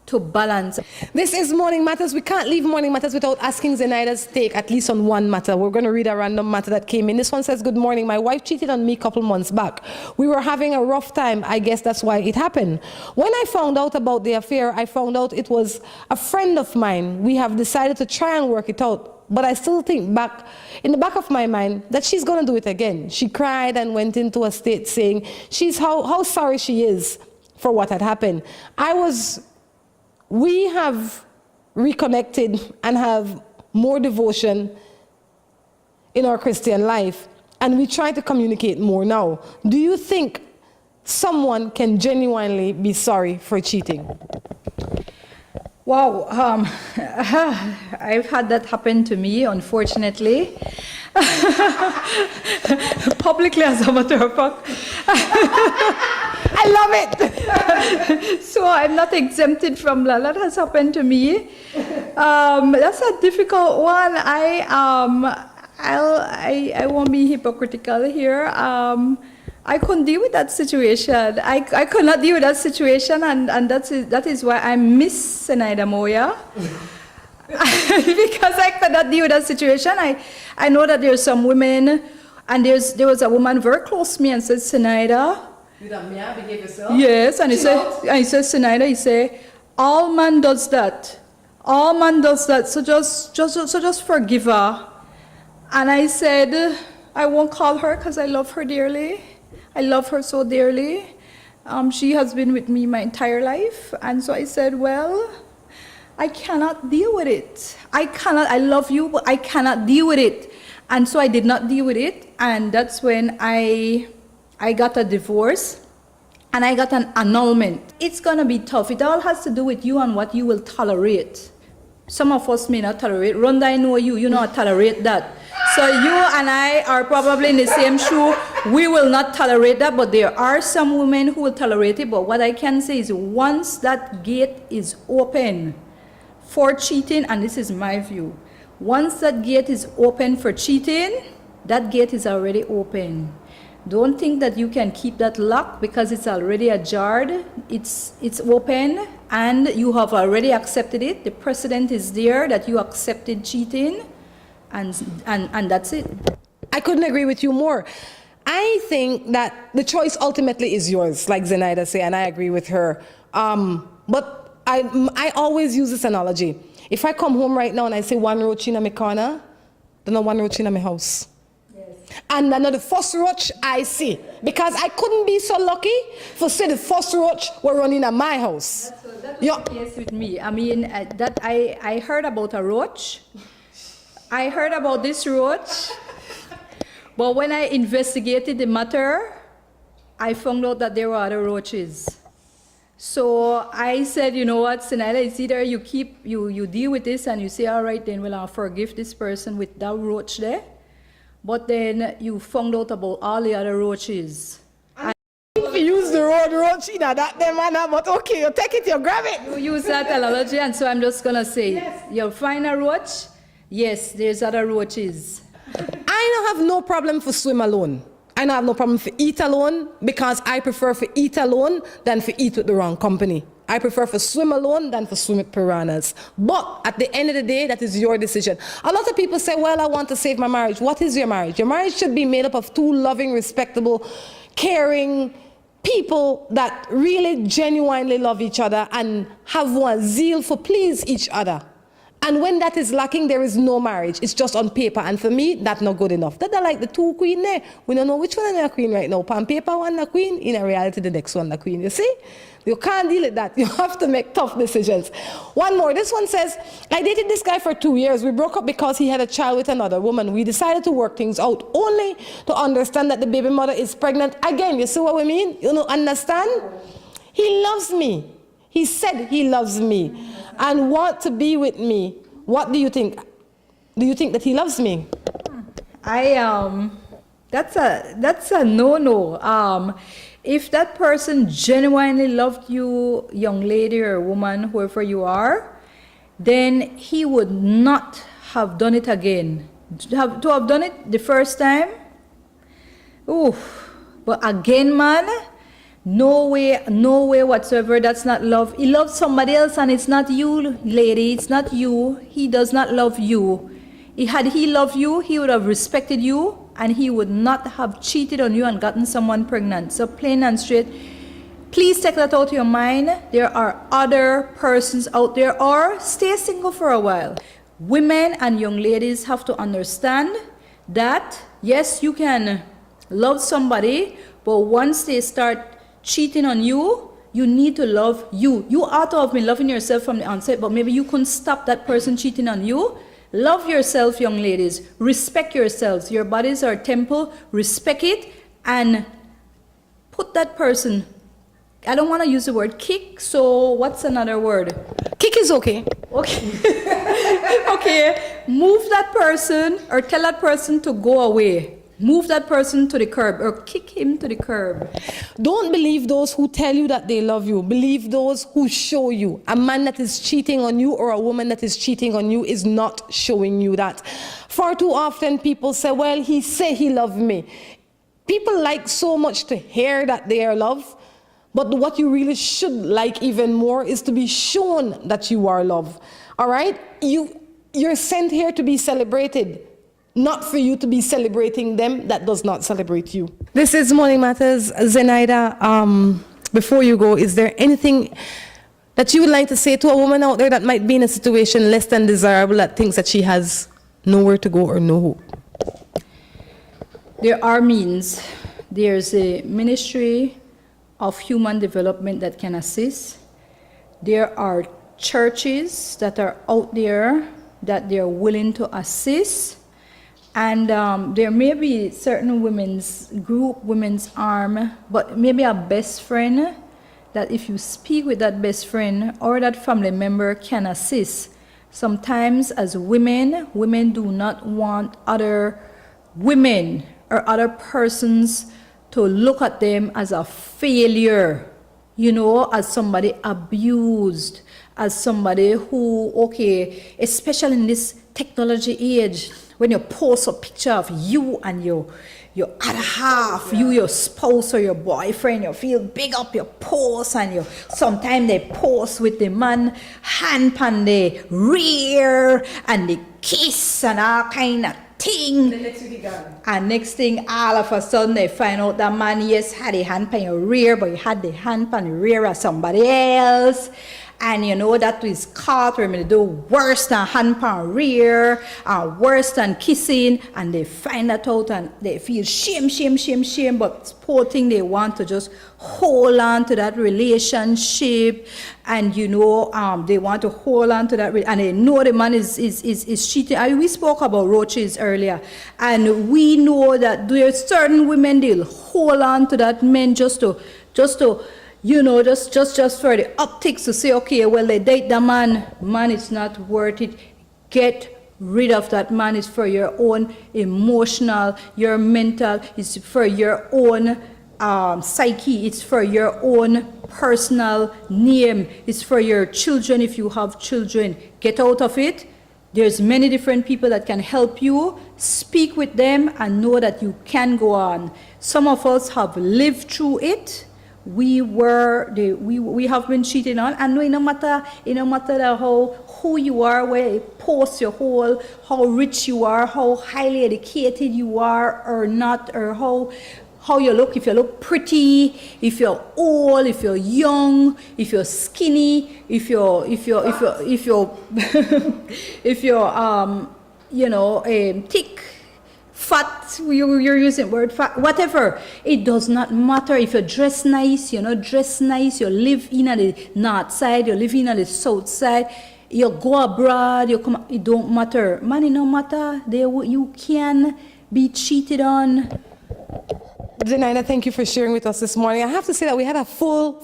to balance. This is Morning Matters. We can't leave Morning Matters without asking Zenaida's take, at least on one matter. We're going to read a random matter that came in. This one says, good morning. My wife cheated on me a couple months back. We were having a rough time. I guess that's why it happened. When I found out about the affair, I found out it was a friend of mine. We have decided to try and work it out. But I still think back, in the back of my mind, that she's going to do it again. She cried and went into a state saying how sorry she is for what had happened. We have reconnected and have more devotion in our Christian life, and we try to communicate more now. Do you think someone can genuinely be sorry for cheating? Wow, I've had that happen to me, unfortunately. Publicly, as a matter of fact. I love it. So I'm not exempted from that. That has happened to me. That's a difficult one. I won't be hypocritical here. I couldn't deal with that situation. I could not deal with that situation, and that is why I miss Zenaida Moya. Because I could not deal with that situation. I know that there's some women, and there was a woman very close to me and said, Zenaida. Did Mia behave yourself? Yes, and he said, Zenaida, he said, all man does that. All man does that. So just forgive her. And I said, I won't call her because I love her dearly. I love her so dearly. She has been with me my entire life. And so I said, well, I cannot deal with it. I love you, but I cannot deal with it. And so I did not deal with it. And that's when I got a divorce and I got an annulment. It's gonna be tough. It all has to do with you and what you will tolerate. Some of us may not tolerate. Rhonda, I know you not tolerate that. So you and I are probably in the same shoe. We will not tolerate that, but there are some women who will tolerate it. But what I can say is once that gate is open for cheating, and this is my view, once that gate is open for cheating, that gate is already open. Don't think that you can keep that locked because it's already ajar. It's open and you have already accepted it. The precedent is there that you accepted cheating, and that's it. I couldn't agree with you more. I think that the choice ultimately is yours, like Zenaida said, and I agree with her. But I always use this analogy. If I come home right now and I say one roach in my corner, then no one roach in my house. And I know the first roach I see, because I couldn't be so lucky for say the first roach were running at my house. That's the case with me. I mean, I heard about a roach. I heard about this roach. But when I investigated the matter, I found out that there were other roaches. So I said, you know what, Zenaida, it's either you deal with this and you say, all right, then I'll forgive this person with that roach there. But then you found out about all the other roaches. If you use the road roach in that them man, but okay, you take it, you grab it. You use that analogy, and so I'm just gonna say, yes. You'll find a roach, yes, there's other roaches. I don't have no problem for swim alone. I don't have no problem for eat alone, because I prefer for eat alone than for eat with the wrong company. I prefer for swim alone than for swim with piranhas. But at the end of the day, that is your decision. A lot of people say, well, I want to save my marriage. What is your marriage? Your marriage should be made up of two loving, respectable, caring people that really genuinely love each other and have one zeal for please each other. And when that is lacking, there is no marriage. It's just on paper. And for me, that's not good enough. That's like the two queen there. We don't know which one is the queen right now. On paper, one the queen. In reality, the next one the queen. You see? You can't deal with that. You have to make tough decisions. One more. This one says, I dated this guy for 2 years. We broke up because he had a child with another woman. We decided to work things out, only to understand that the baby mother is pregnant. Again, you see what we mean? You know, understand? He loves me. He said he loves me and want to be with me. What do you think? Do you think that he loves me? That's a no-no. If that person genuinely loved you, young lady or woman, whoever you are, then he would not have done it again. To have done it the first time, oof. But again, man, No way whatsoever. That's not love. He loves somebody else, and it's not you, lady. It's not you. He does not love you. Had he loved you, he would have respected you, and he would not have cheated on you and gotten someone pregnant. So plain and straight, please take that out of your mind. There are other persons out there, or stay single for a while. Women and young ladies have to understand that, yes, you can love somebody, but once they start cheating on you, you need to love you. You ought to have been loving yourself from the onset, but maybe you couldn't stop that person cheating on you. Love yourself, young ladies. Respect yourselves. Your bodies are a temple. Respect it and put that person, I don't want to use the word kick, so what's another word? Kick is okay. Okay. Okay. Move that person or tell that person to go away. Move that person to the curb or kick him to the curb. Don't believe those who tell you that they love you. Believe those who show you. A man that is cheating on you or a woman that is cheating on you is not showing you that. Far too often people say, well, he said he loved me. People like so much to hear that they are loved, but what you really should like even more is to be shown that you are loved. All right? You're sent here to be celebrated. Not for you to be celebrating them that does not celebrate you. This is Morning Matters. Zenaida, before you go, is there anything that you would like to say to a woman out there that might be in a situation less than desirable, that thinks that she has nowhere to go or no hope? There are means. There's a Ministry of Human Development that can assist. There are churches that are out there that they're willing to assist. And there may be certain women's group, women's arm, but maybe a best friend that if you speak with that best friend or that family member can assist. Sometimes as women do not want other women or other persons to look at them as a failure, you know, as somebody abused, as somebody who, okay, especially in this technology age, when you post a picture of you and your other half, you, your spouse or your boyfriend, you feel big up your post, and sometimes they post with the man hand on the rear and the kiss and all kind of thing. And next thing, all of a sudden they find out that man, yes, had a hand on your rear, but he had the hand on the rear of somebody else. And you know that is caught, or they do worse than hand on rear, worse than kissing, and they find that out and they feel shame, but poor thing, they want to just hold on to that relationship, and you know, they want to hold on to that, and they know the man is cheating. We spoke about roaches earlier, and we know that there are certain women, they'll hold on to that man just to you know, just for the optics to say, okay, well, they date the man. Man, it's not worth it. Get rid of that man. It's for your own emotional, your mental. It's for your own psyche. It's for your own personal name. It's for your children if you have children. Get out of it. There's many different people that can help you. Speak with them and know that you can go on. Some of us have lived through it. We have been cheated on, and no matter who you are, where you post your whole, how rich you are, how highly educated you are or not, or how you look, if you look pretty, if you're old, if you're young, if you're skinny, if you're thick, fat, you're using word fat, whatever. It does not matter if you dress nice, you dress nice, you live in at the north side, you live in at the south side, you go abroad, you come, it don't matter. Money no matter, you can be cheated on. Zenaida, thank you for sharing with us this morning. I have to say that we had a full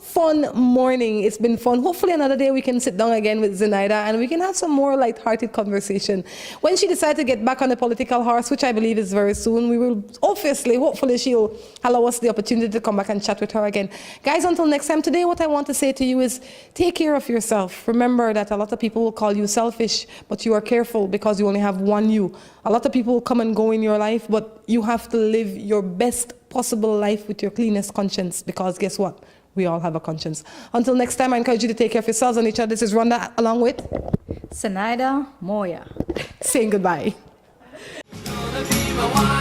fun morning. It's been fun. Hopefully another day we can sit down again with Zenaida and we can have some more light-hearted conversation. When she decides to get back on the political horse, which I believe is very soon, we will hopefully she'll allow us the opportunity to come back and chat with her again. Guys, until next time, today what I want to say to you is take care of yourself. Remember that a lot of people will call you selfish, but you are careful because you only have one you. A lot of people will come and go in your life, but you have to live your best possible life with your cleanest conscience, because guess what? We all have a conscience. Until next time, I encourage you to take care of yourselves and each other. This is Rhonda along with Zenaida, Moya. saying goodbye. Gonna be my wife.